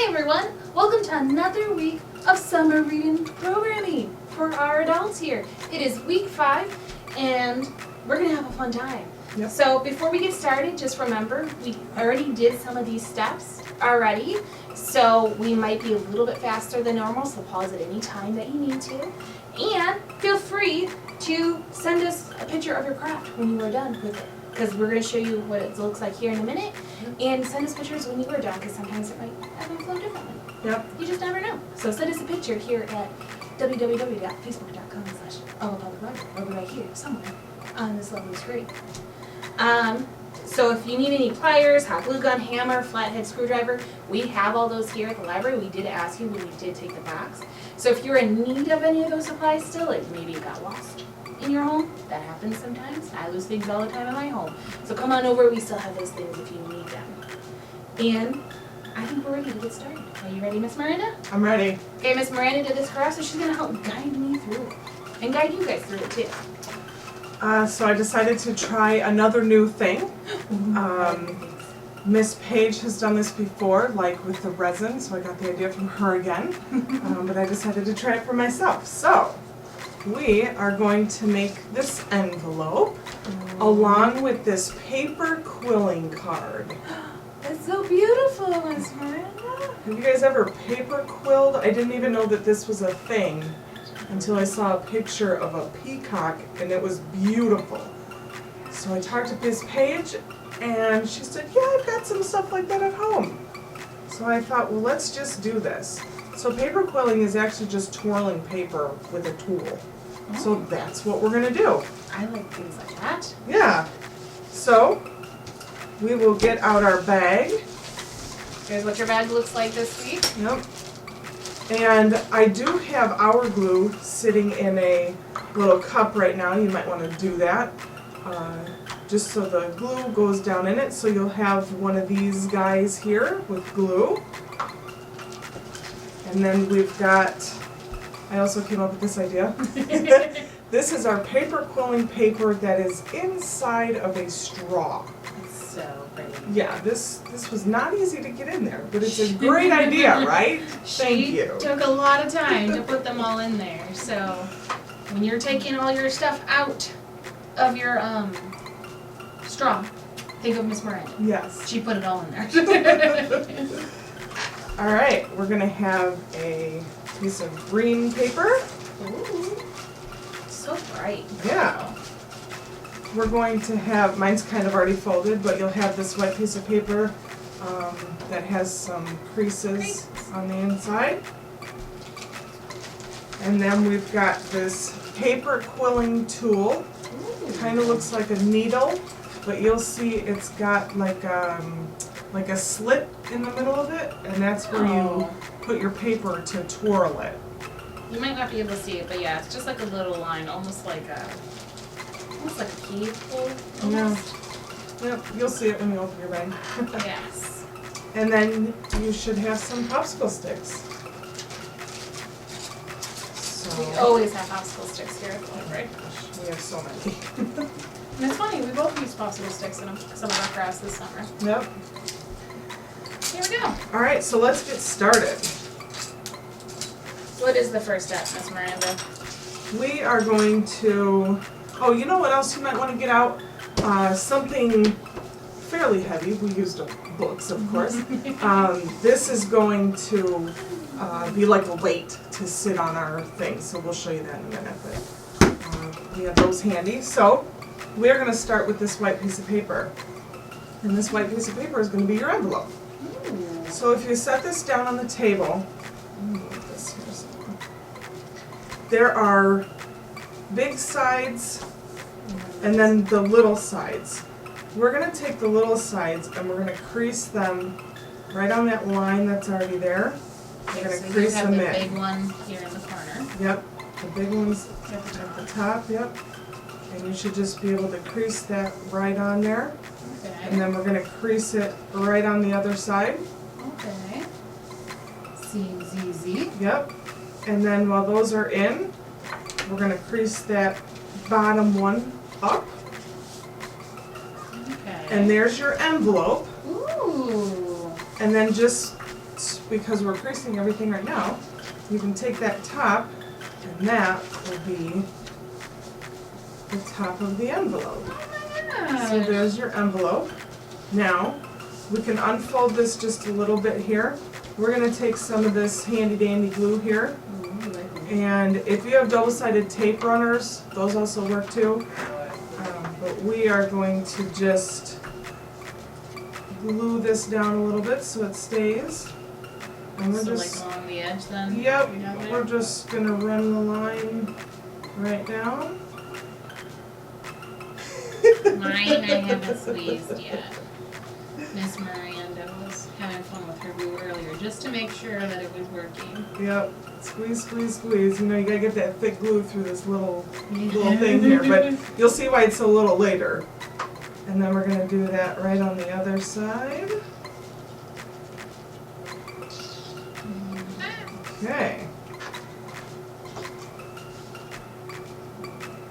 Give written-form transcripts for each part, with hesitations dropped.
Hi everyone! Welcome to another week of summer reading programming for our adults here. It is week 5 and we're going to have a fun time. Yep. So before we get started, just remember we already did some of these steps already. So we might be a little bit faster than normal, so pause at any time that you need to. And feel free to send us a picture of your craft when you are done with it, because we're going to show you what it looks like here in a minute. And send us pictures when you are done, because sometimes it might ebb and flow differently. Yep. You just never know. So send us a picture here at www.facebook.com/public or right here somewhere on this lovely screen. So if you need any pliers, hot glue gun, hammer, flathead screwdriver, we have all those here at the library. We did ask you when you did take the box. So if you're in need of any of those supplies still, like maybe it got lost in your home, that happens sometimes. I lose things all the time in my home. So come on over, we still have those things if you need them. And I think we're ready to get started. Are you ready, Miss Miranda? I'm ready. Okay, Miss Miranda did this for us, so she's gonna help guide me through it. And guide you guys through it too. So I decided to try another new thing. Miss Page has done this before, like with the resin, so I got the idea from her again. But I decided to try it for myself. So we are going to make this envelope along with this paper quilling card. That's so beautiful, Miss Miranda. Have you guys ever paper quilled? I didn't even know that this was a thing until I saw a picture of a peacock, and it was beautiful. So I talked to Miss Page, and she said, yeah, I've got some stuff like that at home. So I thought, well, let's just do this. So paper quilling is actually just twirling paper with a tool. So that's what we're gonna do. I like things like that. Yeah. So we will get out our bag. Here's what your bag looks like this week. Yep. And I do have our glue sitting in a little cup right now. You might want to do that. Just so the glue goes down in it. So you'll have one of these guys here with glue. And then we've got, I also came up with this idea. This is our paper quilling paper that is inside of a straw. So pretty. Yeah, this was not easy to get in there, but it's a great idea, right? Thank you. She took a lot of time to put them all in there. So when you're taking all your stuff out of your straw, think of Miss Miranda. Yes. She put it all in there. All right, we're gonna have a piece of green paper. Ooh, so bright. Yeah. We're going to have, mine's kind of already folded, but you'll have this white piece of paper that has some creases on the inside. And then we've got this paper quilling tool. It kind of looks like a needle, but you'll see it's got like a slit in the middle of it, and that's where you put your paper to twirl it. You might not be able to see it, but yeah, it's just like a little line, almost like a cave hole. Yeah. Yep, you'll see it when you open your bag. Yes. And then you should have some popsicle sticks. We So, always have popsicle sticks here at the library. we have so many. And it's funny, we both use popsicle sticks in some of our crafts this summer. Yep. Here we go. All right, so let's get started. What is the first step, Miss Miranda? We are going to, oh, you know what else you might want to get out? Something fairly heavy. We used books, of course. This is going to be like a weight to sit on our thing, so we'll show you that in a minute. But we have those handy. So we're going to start with this white piece of paper. And this white piece of paper is going to be your envelope. Ooh. So if you set this down on the table, there are big sides and then the little sides. We're going to take the little sides and we're going to crease them right on that line that's already there. We're going to So crease you have them the in. big one here in the corner. Yep, the big ones at the top, yep. And you should just be able to crease that right on there. Okay. And then we're going to crease it right on the other side. Okay. C-Z-Z. Yep. And then while those are in, we're going to crease that bottom one up. Okay. And there's your envelope. Ooh. And then just course, because we're creasing everything right now, you can take that top, and that will be the top of the envelope. So there's your envelope. Now, we can unfold this just a little bit here. We're going to take some of this handy dandy glue here. And if you have double-sided tape runners, those also work too. But we are going to just glue this down a little bit so it stays. And we're So just, like along the edge then? yep, We have it? we're just going to run the line right down. Mine I haven't squeezed yet. Miss Miranda was having fun with her glue earlier just to make sure that it was working. Yep, squeeze, squeeze, squeeze. You know, you gotta get that thick glue through this little thing here, but you'll see why it's a little later. And then we're gonna do that right on the other side. Okay.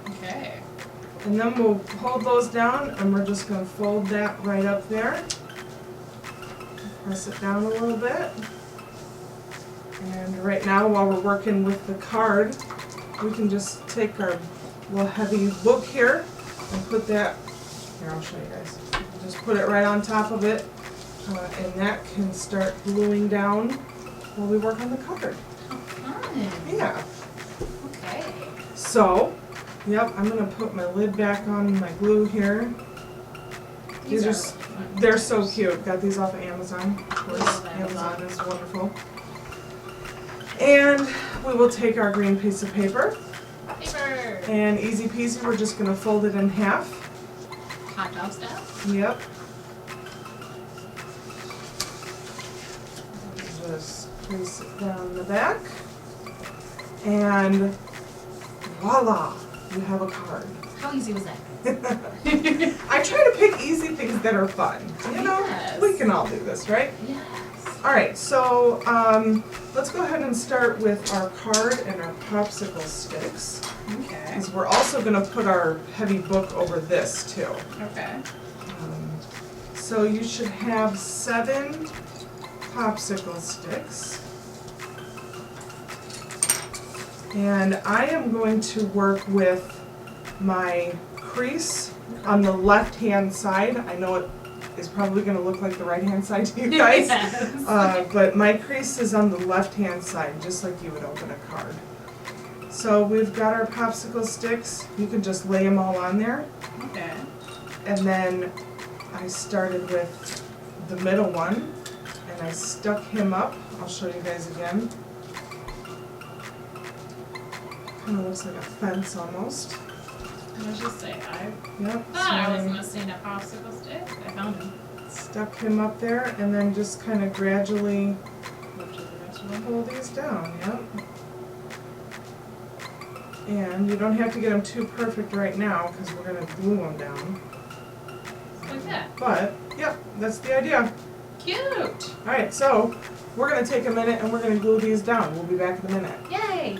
Okay. And then we'll hold those down and we're just gonna fold that right up there. Press it down a little bit. And right now, while we're working with the card, we can just take our little heavy book here and put that, here I'll show you guys. Just put it right on top of it, and that can start gluing down while we work on the card. How fun. Yeah. Okay. So, yep, I'm gonna put my lid back on my glue here. These are, really fun. they're so cute. Got these off of Amazon, of course. Love Amazon Amazon. is wonderful. And we will take our green piece of paper, Paper. and easy peasy, we're just gonna fold it in half. Hot dog stuff. Yep. Just place it down the back. And voila, you have a card. How easy was that? I try to pick easy things that are fun. You know, Yes. we can all do this, right? Yes. All right, so let's go ahead and start with our card and our popsicle sticks. Okay. Because we're also going to put our heavy book over this too. Okay. So you should have 7 popsicle sticks. And I am going to work with my crease on the left-hand side. I know it is probably going to look like the right-hand side to you guys. Yes. But my crease is on the left-hand side, just like you would open a card. So we've got our popsicle sticks. You can just lay them all on there. Okay. And then I started with the middle one, and I stuck him up. I'll show you guys again. Kind of looks like a fence almost. Let's just say I Yep. thought I was so gonna see a popsicle stick. I found him. stuck him up there, and then just kind of gradually Left to the rest of them. pull these down. Yep. And you don't have to get them too perfect right now because we're going to glue them down. Like that. But, yep, that's the idea. Cute. Alright, so we're going to take a minute and we're going to glue these down. We'll be back in a minute. Yay.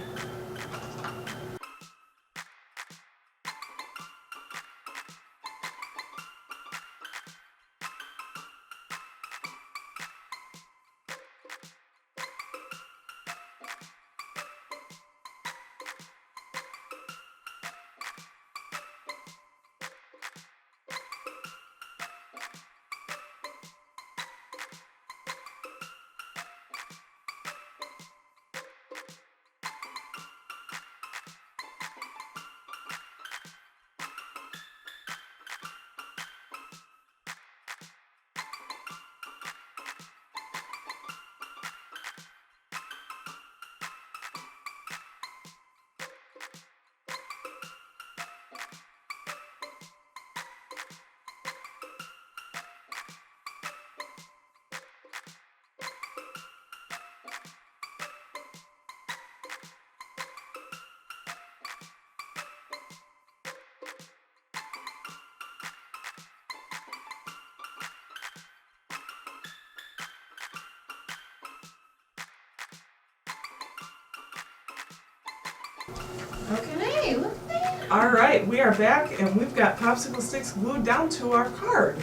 Okay, look at that. Alright, we are back and we've got popsicle sticks glued down to our card.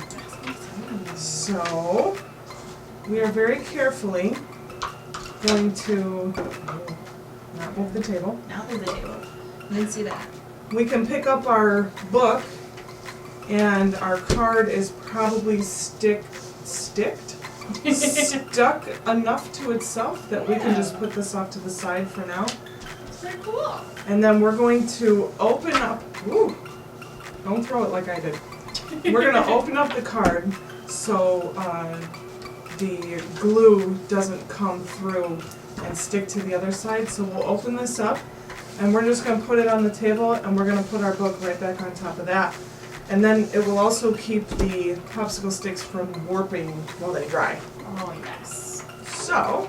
So, we are very carefully going to, not move the table. Now move the table. I didn't see that. We can pick up our book, and our card is probably stuck enough to itself that we can just put this off to the side for now. It's pretty cool. And then we're going to open up, ooh, don't throw it like I did. We're gonna open up the card so the glue doesn't come through and stick to the other side. So we'll open this up and we're just gonna put it on the table and we're gonna put our book right back on top of that. And then it will also keep the popsicle sticks from warping while they dry. Oh, yes. So,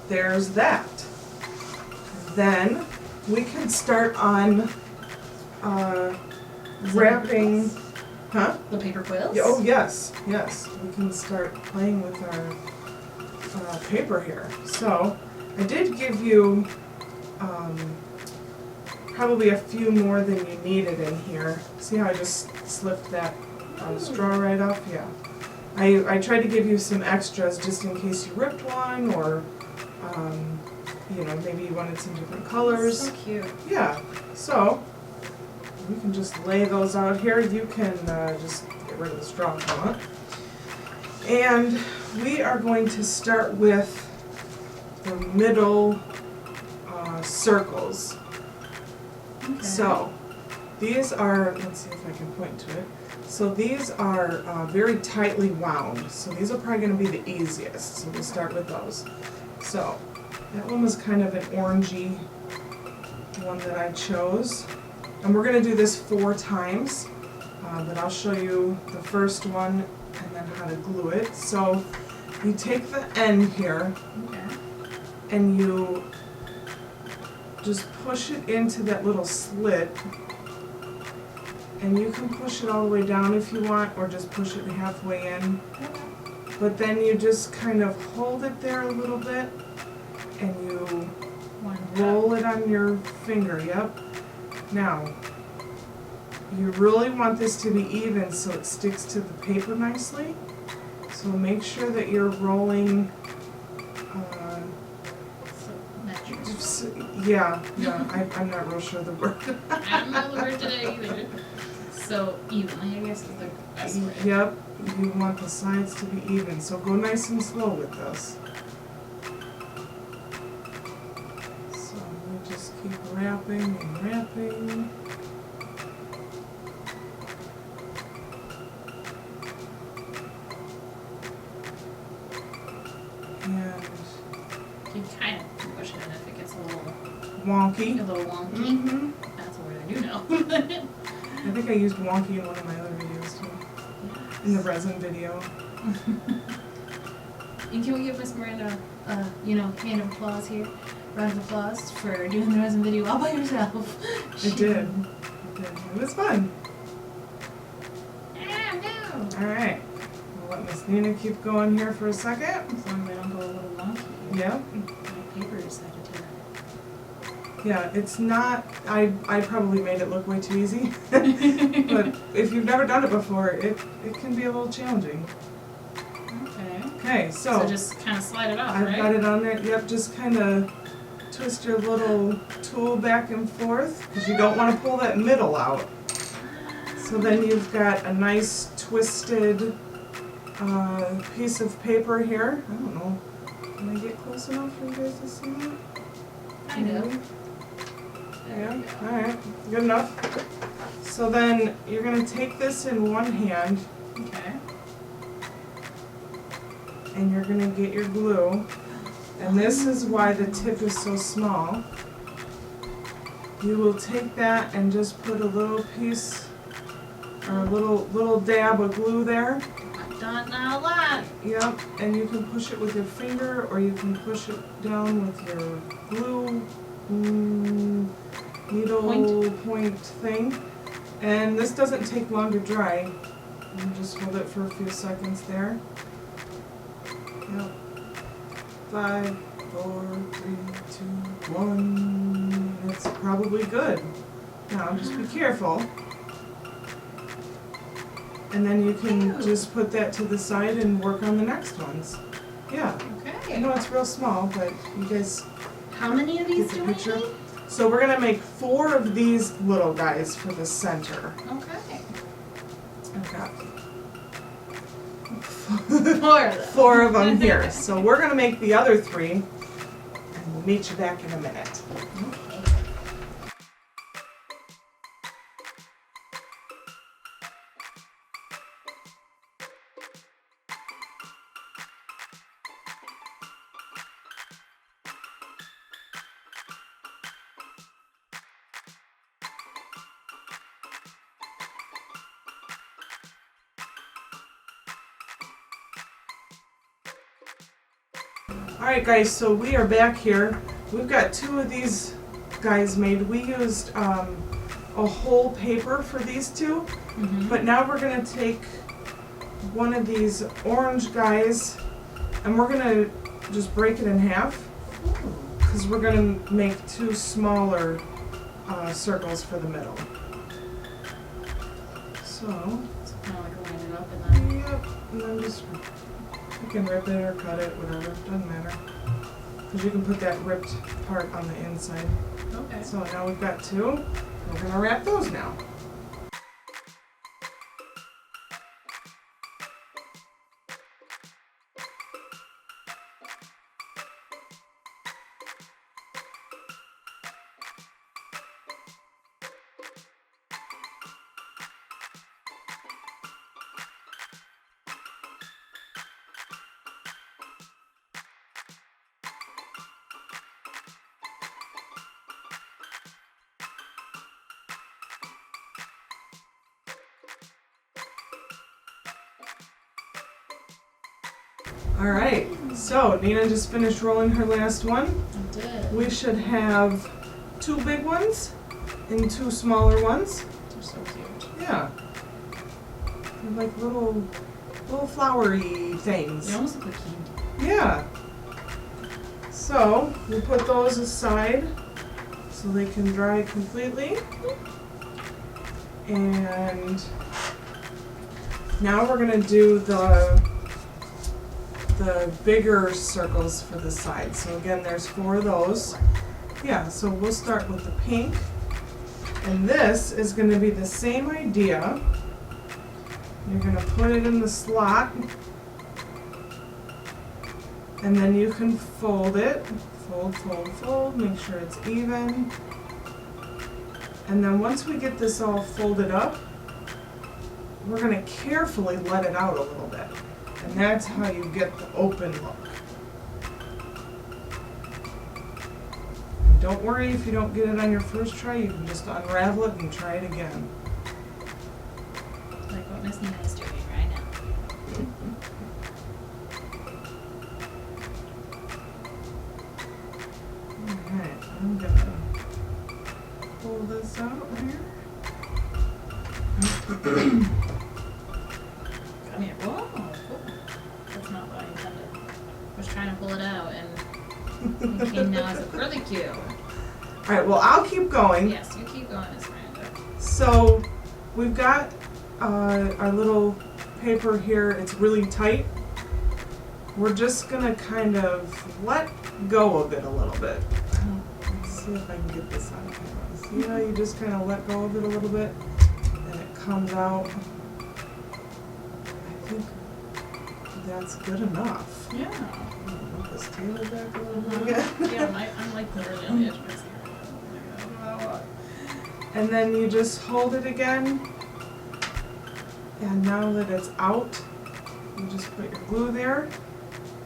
there's that. Then we can start on wrapping, huh? The paper quills? Oh, yes, yes. We can start playing with our paper here. So, I did give you probably a few more than you needed in here. See how I just slipped that straw right off? Yeah. I tried to give you some extras just in case you ripped one or, you know, maybe you wanted some different colors. So cute. Yeah, so we can just lay those out here. You can just get rid of the straw if you want. And we are going to start with the middle circles. Okay. So these are, let's see if I can point to it. So these are very tightly wound. So these are probably going to be the easiest. So we'll start with those. So that one was kind of an orangey one that I chose. And we're going to do this 4 times. But I'll show you the first one and then how to glue it. So you take the end here Okay. and you just push it into that little slit. And you can push it all the way down if you want, or just push it halfway in. But then you just kind of hold it there a little bit, and you roll it on your finger, yep. Now, you really want this to be even so it sticks to the paper nicely. So make sure that you're rolling, yeah, I'm not real sure the word. I don't know the word today either. So evenly, I guess, is the best way. Yep, you want the sides to be even, so go nice and slow with this. So we just keep wrapping and wrapping. And You kind of push it in if it gets a little wonky. wonky. Mm-hmm. That's a word I do know. I think I used wonky in one of my other videos too. In the resin video. And can we give Miss Miranda, hand of applause here? Round of applause for doing the resin video all by herself. It did. It was fun. Ah, no. Alright. We'll let Miss Nina keep going here for a second. As long as I don't go a little wonky. Yep. My paper decided to. Yeah, it's not, I probably made it look way too easy. But if you've never done it before, it can be a little challenging. Okay. Okay, So just kind of slide it off, I've right? got it on there. Yep, just kind of twist your little tool back and forth because you don't want to pull that middle out. So then you've got a nice twisted piece of paper here. I don't know. Can I get close enough for you guys to see that? Kind of. Yeah, alright, good enough. So then you're going to take this in one hand Okay. and you're going to get your glue. And this is why the tip is so small. You will take that and just put a little piece or a little dab of glue there. I've done that a lot. Yep, and you can push it with your finger or you can push it down with your glue needle point thing. And this doesn't take long to dry. You just hold it for a few seconds there. Yep. 5, 4, 3, 2, 1. It's probably good. Now just be careful. And then you can just put that to the side and work on the next ones. Yeah. Okay. I know it's real small, but you guys How many of get these the do we picture. need? So we're gonna make 4 of these little guys for the center. Okay. I've got 4 of them. 4 of them here. So we're gonna make the other 3, and we'll meet you back in a minute. Okay. Alright guys, so we are back here. We've got 2 of these guys made. We used a whole paper for these 2, Mm-hmm. but now we're going to take one of these orange guys and we're going to just break it in half because we're going to make 2 smaller circles for the middle. So, It's kind of like line it up and then. yep, and then just, you can rip it or cut it, whatever, doesn't matter. Because you can put that ripped part on the inside. Okay. So now we've got 2, we're going to wrap those now. Alright, so Nina just finished rolling her last one. I did. We should have 2 big ones and 2 smaller ones. They're so cute. Yeah. They're like little flowery things. They almost look like candy. Yeah. So we'll put those aside so they can dry completely. And now we're gonna do the bigger circles for the side. So again, there's 4 of those. Yeah, so we'll start with the pink. And this is gonna be the same idea. You're gonna put it in the slot. And then you can fold it. Fold, fold, fold, make sure it's even. And then once we get this all folded up, we're gonna carefully let it out a little bit. And that's how you get the open look. And don't worry if you don't get it on your first try, you can just unravel it and try it again. Like what Miss Nina is doing right now. Alright, I'm gonna pull this out here. Come here. Whoa, cool. That's not what I intended. I was trying to pull it out and it came now as a curlicue. Alright, well I'll keep going. Yes, you keep going, Miss Miranda. So we've got our little paper here. It's really tight. We're just gonna kind of let go of it a little bit. Let's see if I can get this on camera. See how you just kind of let go of it a little bit and it comes out. I think that's good enough. Yeah. Move this table back a little bit. Yeah, I'm like literally on the edge of my seat. And then you just hold it again. And now that it's out, you just put your glue there,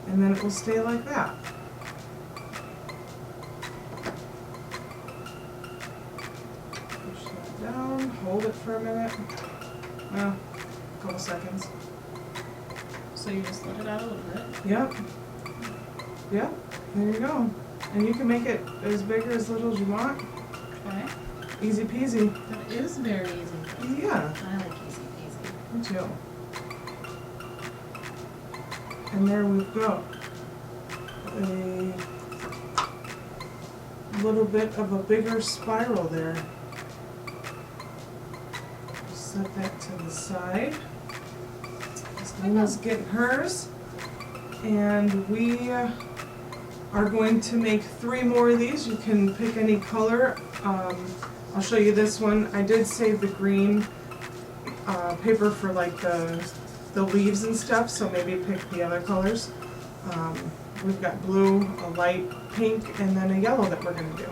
and then it will stay like that. Push that down, hold it for a minute. Well, a couple seconds. So you just let it out a little bit. Yep. Yep, there you go. And you can make it as big or as little as you want. Okay. Easy peasy. That is very easy. Yeah, I like easy peasy. me too. And there we've got a little bit of a bigger spiral there. Set that to the side. Nina's getting hers. And we are going to make 3 more of these. You can pick any color. I'll show you this one. I did save the green paper for like the leaves and stuff, so maybe pick the other colors. We've got blue, a light pink, and then a yellow that we're going to do.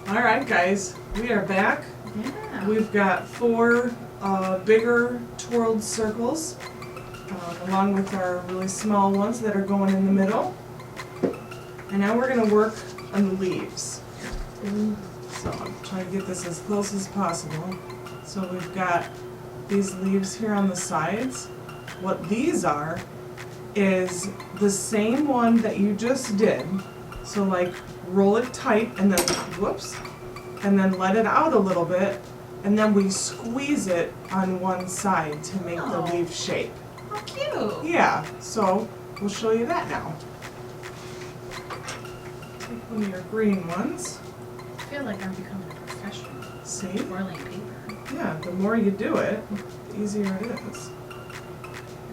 Alright guys, we are back. Yeah. We've got 4 bigger twirled circles, along with our really small ones that are going in the middle. And now we're going to work on the leaves. So I'm trying to get this as close as possible. So we've got these leaves here on the sides. What these are is the same one that you just did. So like roll it tight and then, whoops, and then let it out a little bit, and then we squeeze it on one side to make the Oh. leaf shape. How cute. Yeah, so we'll show you that now. Take one of your green ones. I feel like I'm becoming a professional. See? Twirling paper. Yeah, the more you do it, the easier it is.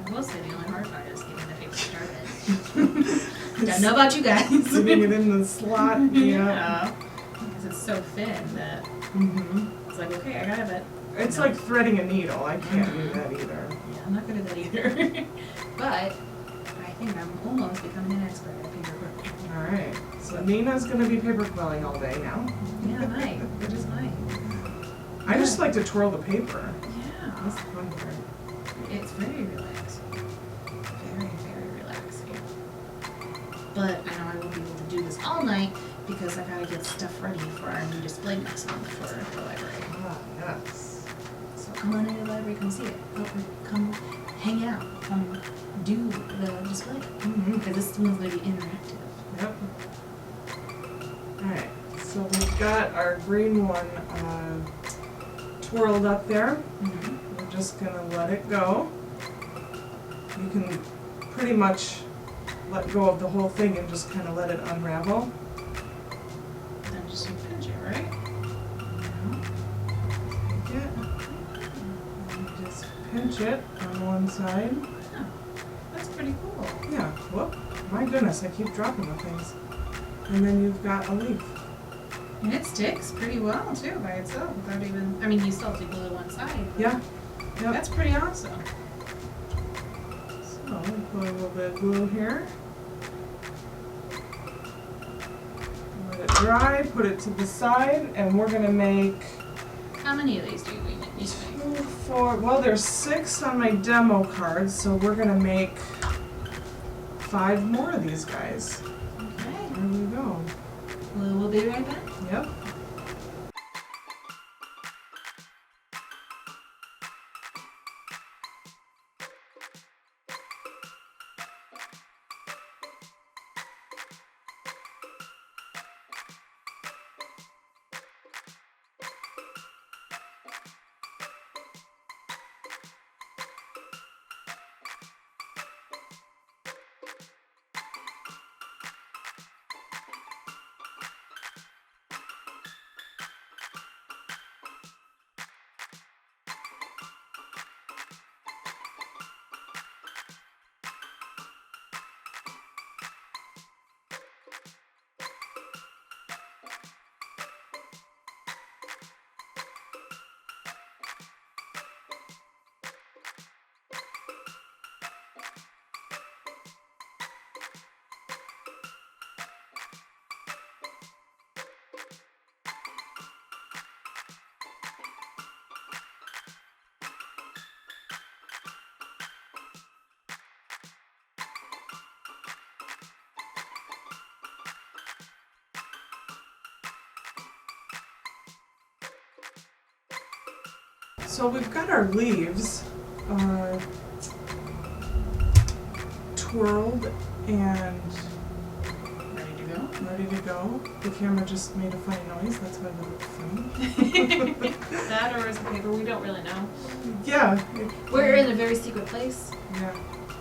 I will say the only hard part is getting the paper started. Don't know about you guys. Putting it in the slot, yeah. Because it's so thin that Mm-hmm. it's like, okay, I got it. It's like threading a needle. I can't do that either. Yeah, I'm not good at that either. But I think I'm almost becoming an expert at paper quilling. All right, so Nina's gonna be paper quilling all day now. Yeah, I might. I just might. I just like to twirl the paper. Yeah. That's the fun part. It's very relaxing. Very, very relaxing. But I know I won't be able to do this all night because I gotta get stuff ready for our new display next month for the library. Ah, yes. So come on into the library, come see it. Come hang out. Come do the display. Mm-hmm. Because this one's gonna be interactive. Yep. All right, so we've got our green one twirled up there. Mm-hmm. We're just gonna let it go. You can pretty much let go of the whole thing and just kind of let it unravel. Then just pinch it, right? Take it. And just pinch it on one side. Oh, that's pretty cool. Yeah, whoop. My goodness, I keep dropping the things. And then you've got a leaf. And it sticks pretty well too by itself without even, I mean, you still have to glue one side. But Yeah. Yep. that's pretty awesome. So we'll put a little bit of glue here. Let it dry, put it to the side, and we're gonna make How many of these do we need to make? 2, 4, well there's 6 on my demo card, so we're gonna make 5 more of these guys. Okay. There we go. We'll be right back. Yep. So we've got our leaves twirled and Ready to go? ready to go. The camera just made a funny noise, that's why it looked funny. That or is the paper? We don't really know. Yeah. We're in a very secret place. Yeah.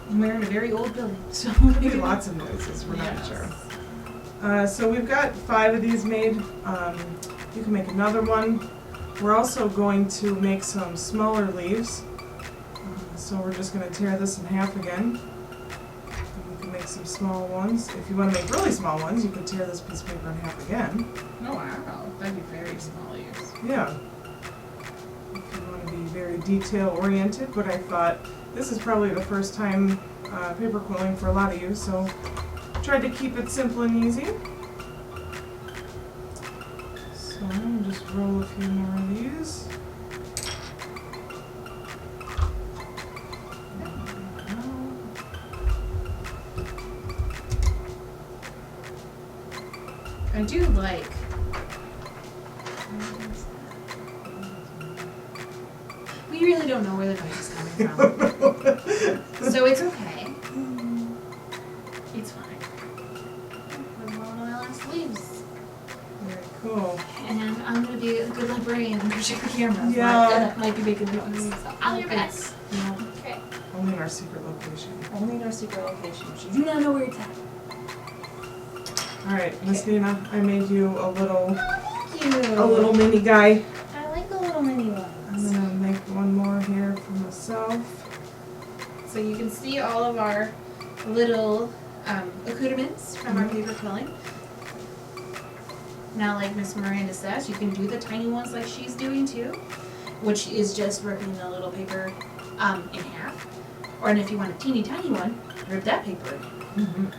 We're in a very old building, so Maybe lots of noises, we're not Yes. sure. So we've got 5 of these made. You can make another one. We're also going to make some smaller leaves. So we're just going to tear this in half again. And we can make some small ones. If you want to make really small ones, you could tear this piece of paper in half again. Oh wow, that'd be very small leaves. Yeah. If you want to be very detail oriented, but I thought this is probably the first time paper quilling for a lot of you, so tried to keep it simple and easy. So I'm just roll a few more of these. I do like. We really don't know where the noise is coming from, so it's okay. It's fine. We're blowing my last leaves, Very cool. and I'm gonna be a good librarian and project the camera. Yeah. That might be making noise. So I'll do your best. Yeah. Okay. Only in our secret location. Only in our secret location. You do not know where it's at. All right, Miss Nina, I made you a Thank you. little mini guy. I like the little mini I'm ones. gonna make one more here for myself. So you can see all of our little accoutrements from our paper quilling. Now, like Miss Miranda says, you can do the tiny ones like she's doing too, which is just ripping the little paper in half. Or and if you want a teeny tiny one, rip that paper in half.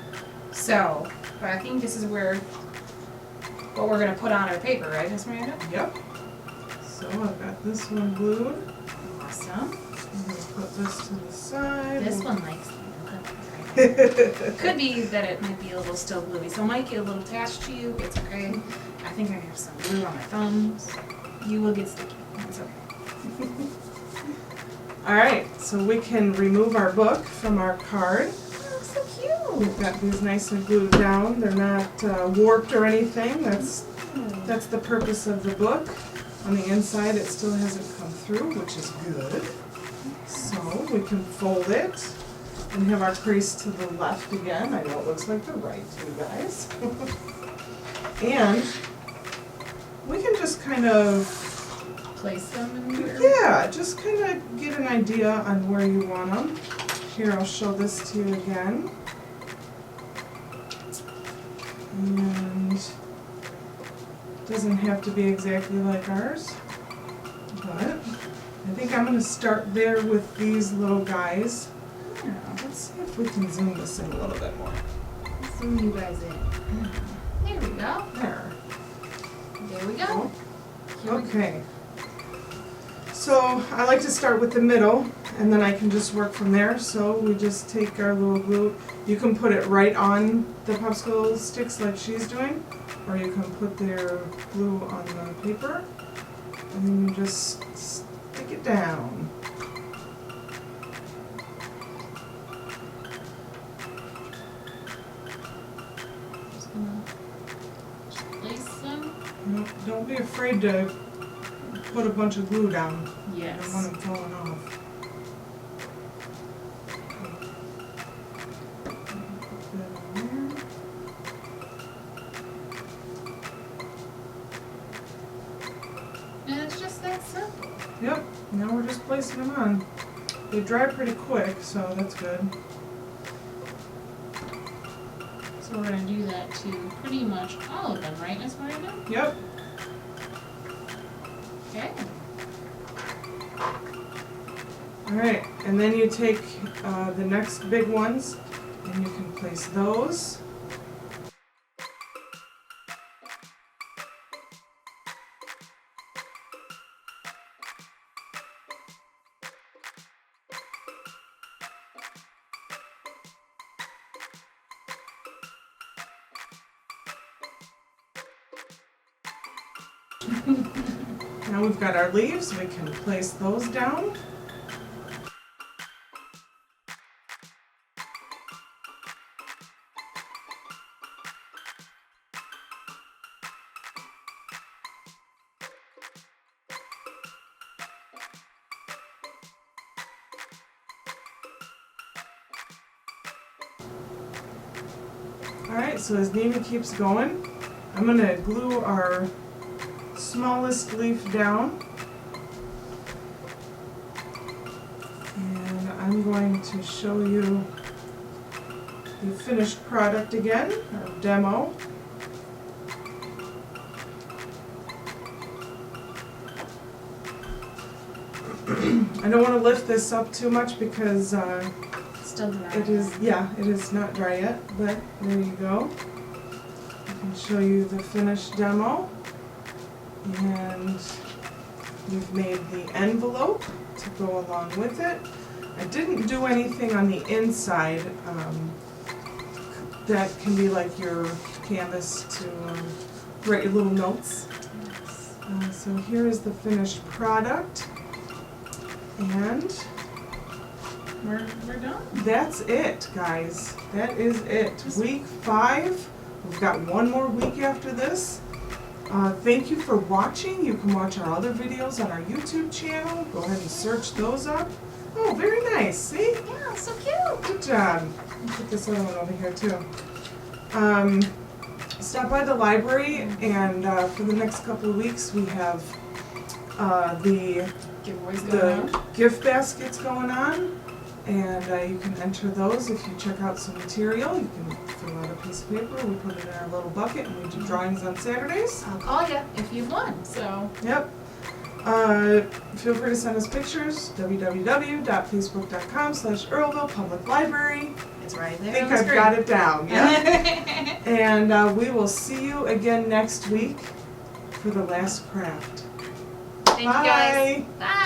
So, but I think this is what we're gonna put on our paper, right, Miss Miranda? Yep. So I've got this one glued. Awesome. I'm gonna put this to the side. This one likes me. Could be that it might be a little still gluey, so it might get a little attached to you. It's okay. I think I have some glue on my thumbs. You will get sticky. It's okay. All right, so we can remove our book from our card. Oh, so cute. We've got these nicely glued down. They're not warped or anything. That's the purpose of the book. On the inside, it still hasn't come through, which is good. So we can fold it and have our crease to the left again. I know it looks like the right to you guys. And we can just kind of, Place them in here. yeah, just kind of get an idea on where you want them. Here, I'll show this to you again. And it doesn't have to be exactly like ours, but I think I'm going to start there with these little guys. Yeah. Let's see if we can zoom this in a little bit more. Let's zoom you guys in. There we go. There. There we go. Here we go. Okay. So I like to start with the middle, and then I can just work from there. So we just take our little glue. You can put it right on the popsicle sticks like she's doing, or you can put their glue on the paper, and then you just stick it down. Just gonna place them. Don't be afraid to put a bunch of glue down. I don't Yes. want them falling off. And it's just that simple. Yep, now we're just placing them on. They dry pretty quick, so that's good. So we're gonna do that to pretty much all of them, right, Miss Miranda? Yep. Okay. Alright, and then you take the next big ones and you can place those. Now we've got our leaves, we can place those down. Alright, so as Nina keeps going, I'm going to glue our smallest leaf down. And I'm going to show you the finished product again, our demo. I don't want to lift this up too much because Still dry. it is not dry yet, but there you go. I can show you the finished demo. And we've made the envelope to go along with it. I didn't do anything on the inside. That can be like your canvas to write your little notes. So here is the finished product. And We're done. that's it, guys. That is it. Week 5. We've got one more week after this. Thank you for watching. You can watch our other videos on our YouTube channel. Go ahead and search those up. Oh, very nice. See? Yeah, so cute. Good job. I'll put this other one over here too. Stop by the library, and for the next couple of weeks we have the Giveaways going on. gift baskets going on, and you can enter those if you check out some material. You can fill out a piece of paper, we put it in our little bucket, and we do drawings on Saturdays. I'll call you if you've won, so. Yep. Feel free to send us pictures, www.facebook.com/Earlville Public Library. It's right I there. think on the I've screen. got it down, yeah. And we will see you again next week for the last craft. Thank you guys. Bye. Bye.